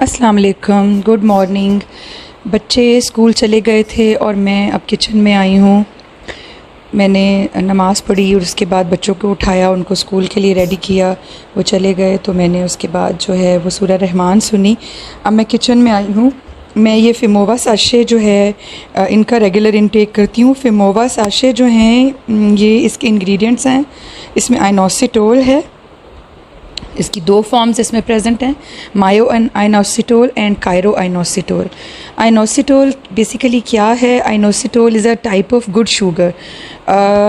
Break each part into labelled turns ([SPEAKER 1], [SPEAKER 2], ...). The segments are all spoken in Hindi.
[SPEAKER 1] अस्सलाम वालेकुम, गुड मॉर्निंग। बच्चे स्कूल चले गए थे और मैं अब किचन में आई हूँ। मैंने नमाज़ पढ़ी और उसके बाद बच्चों को उठाया, उनको स्कूल के लिए रेडी किया, वो चले गए। तो मैंने उसके बाद जो है वो सूरह रहमान सुनी। अब मैं किचन में आई हूँ। मैं ये फिमोवा साशे जो है इनका रेगुलर इंटेक करती हूँ। फिमोवा साशे जो हैं ये इसके इंग्रेडिएंट्स हैं। इसमें आइनोसिटोल है, इसकी दो फॉर्म्स इसमें प्रेजेंट हैं, myo inositol and chiro inositol. Inositol basically क्या है? Inositol is a type of good sugar.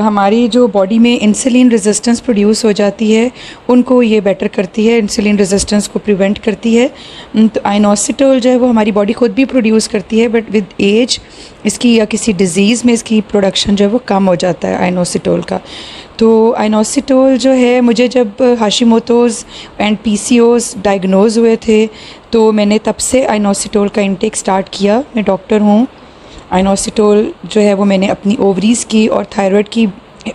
[SPEAKER 1] हमारी जो बॉडी में इंसुलिन रेजिस्टेंस प्रोड्यूस हो जाती है उनको ये बेटर करती है, इंसुलिन रेजिस्टेंस को प्रिवेंट करती है। तो आइनोसिटोल जो है वो हमारी बॉडी खुद भी प्रोड्यूस करती है, बट विद एज इसकी या किसी डिज़ीज़ में इसकी प्रोडक्शन जो है वो कम हो जाता है आइनोसिटोल का। तो आइनोसिटोल जो है, मुझे जब हाशिमोटोज़ एंड पीसीओज़ डायग्नोज़ हुए थे तो मैंने तब से आइनोसिटोल का इंटेक स्टार्ट किया। मैं डॉक्टर हूँ। आइनोसिटोल जो है वो मैंने अपनी ओवरीज़ की और थायराइड की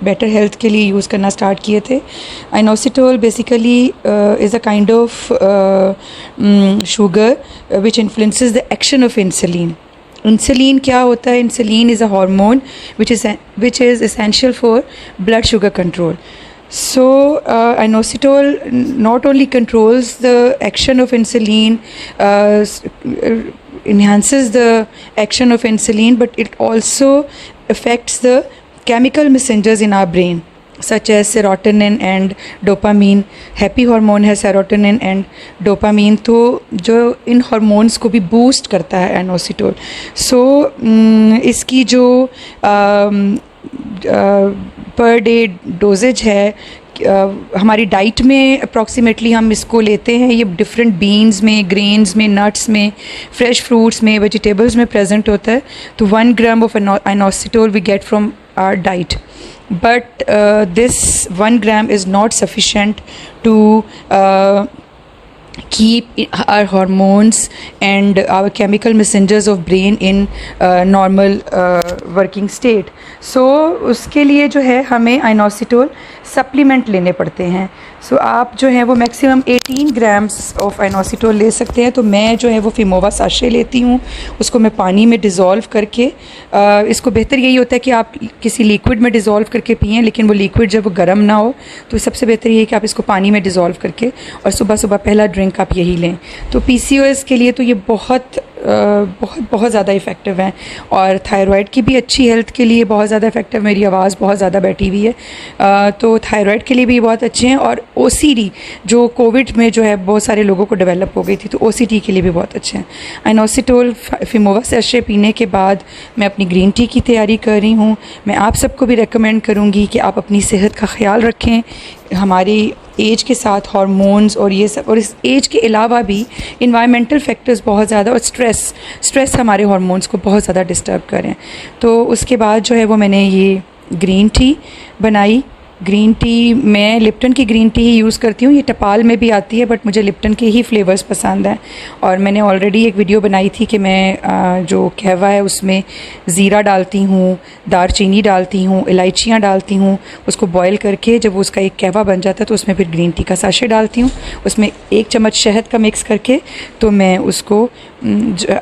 [SPEAKER 1] बेटर हेल्थ के लिए यूज़ करना स्टार्ट किए थे। Inositol basically is a kind of sugar which influences the action of insulin. Insulin क्या होता है? Insulin is a hormone which is essential for blood sugar control. So inositol not only controls the action of insulin, enhances the action of insulin, but it also affects the chemical messengers in our brain such as serotonin and dopamine. Happy hormone है serotonin and dopamine, तो जो इन हार्मोन्स को भी बूस्ट करता है आइनोसिटोल। सो इसकी जो पर डे डोजेज है हमारी डाइट में अप्रॉक्सीमेटली हम इसको लेते हैं। ये डिफरेंट बीन्स में, ग्रेन्स में, नट्स में, फ्रेश फ्रूट्स में, वेजिटेबल्स में प्रेजेंट होता है। तो 1 gram of inositol we get from our diet, but this 1 gram is not sufficient to keep our hormones and our chemical messengers of brain in normal working state. So उसके लिए जो है हमें आइनोसिटोल सप्लीमेंट लेने पड़ते हैं। सो आप जो है वो मैक्सिमम 18 ग्राम्स ऑफ आइनोसिटोल ले सकते हैं। तो मैं जो है वो फिमोवा साशे लेती हूँ, उसको मैं पानी में डिज़ोल्व करके, इसको बेहतर यही होता है कि आप किसी लिक्विड में डिज़ोल्व करके पिएं, लेकिन वो लिक्विड जब वो गर्म ना हो तो सबसे बेहतर ये है कि आप इसको पानी में डिज़ोल्व करके और सुबह सुबह पहला ड्रिंक आप यही लें। तो पीसीओएस के लिए तो ये बहुत ज़्यादा इफ़ेक्टिव हैं, और थायराइड की भी अच्छी हेल्थ के लिए बहुत ज़्यादा इफ़ेक्टिव। मेरी आवाज़ बहुत ज़्यादा बैठी हुई है, तो थायराइड के लिए भी बहुत अच्छे हैं। और ओसीडी जो कोविड में जो है बहुत सारे लोगों को डेवलप हो गई थी, तो ओसीडी के लिए भी बहुत अच्छे हैं। आइनोसिटोल फिमोवा साशे पीने के बाद मैं अपनी ग्रीन टी की तैयारी कर रही हूँ। मैं आप सबको भी रेकमेंड करूँगी कि आप अपनी सेहत का ख्याल रखें। हमारी एज के साथ हार्मोन्स और ये सब, और इस एज के अलावा भी इन्वायरमेंटल फैक्टर्स बहुत ज़्यादा, और स्ट्रेस हमारे हार्मोन्स को बहुत ज़्यादा डिस्टर्ब करें। तो उसके बाद जो है वो मैंने ये ग्रीन टी बनाई। ग्रीन टी मैं लिप्टन की ग्रीन टी ही यूज़ करती हूँ। ये टपाल में भी आती है, बट मुझे लिप्टन के ही फ्लेवर्स पसंद हैं। और मैंने ऑलरेडी एक वीडियो बनाई थी कि मैं जो कहवा है उसमें ज़ीरा डालती हूँ, दारचीनी डालती हूँ, इलायचियाँ डालती हूँ, उसको बॉयल करके जब उसका एक कहवा बन जाता है तो उसमें फिर ग्रीन टी का साशे डालती हूँ, उसमें 1 चम्मच शहद का मिक्स करके। तो मैं उसको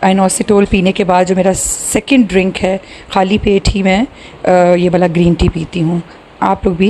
[SPEAKER 1] आइनोसिटोल पीने के बाद जो मेरा सेकंड ड्रिंक है, खाली पेट ही मैं ये वाला ग्रीन टी पीती हूँ। आप लोग भी